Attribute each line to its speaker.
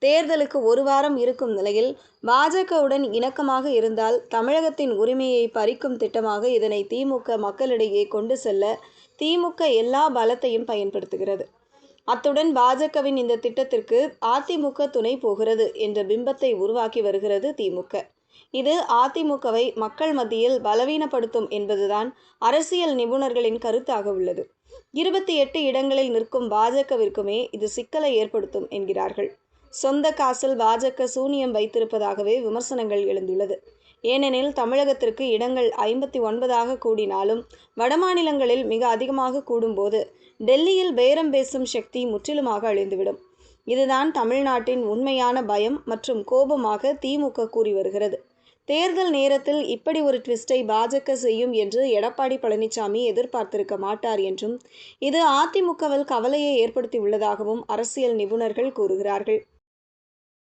Speaker 1: தேர்தலுக்கு ஒரு வாரம் இருக்கும் நிலையில் பாஜகவுடன் இணக்கமாக இருந்தால் தமிழகத்தின் உரிமையை பறிக்கும் திட்டமாக இதனை திமுக மக்களிடையே கொண்டு செல்ல திமுக எல்லா பலத்தையும் பயன்படுத்துகிறது. அத்துடன் பாஜகவின் இந்த திட்டத்திற்கு அதிமுக துணை போகிறது என்ற பிம்பத்தை உருவாக்கி வருகிறது திமுக. இது அதிமுகவை மக்கள் மத்தியில் பலவீனப்படுத்தும் என்பதுதான் அரசியல் நிபுணர்களின் கருத்தாக உள்ளது. 28 இடங்களில் நிற்கும் பாஜகவிற்குமே இது சிக்கலை ஏற்படுத்தும் என்கிறார்கள். சொந்த காசில் பாஜக சூனியம் வைத்திருப்பதாகவே விமர்சனங்கள் எழுந்துள்ளது. ஏனெனில் தமிழகத்திற்கு இடங்கள் 59ஆக கூடினாலும் வடமாநிலங்களில் மிக அதிகமாக கூடும்போது டெல்லியில் பேரம் பேசும் சக்தி முற்றிலுமாக அழிந்துவிடும். இதுதான் தமிழ்நாட்டின் உண்மையான பயம் மற்றும் கோபமாக திமுக கூறி வருகிறது. தேர்தல் நேரத்தில் இப்படி ஒரு ட்விஸ்டை பாஜக செய்யும் என்று எடப்பாடி பழனிசாமி எதிர்பார்த்திருக்க மாட்டார் என்றும் இது அதிமுகவில் கவலையை ஏற்படுத்தி உள்ளதாகவும் அரசியல் நிபுணர்கள் கூறுகிறார்கள்.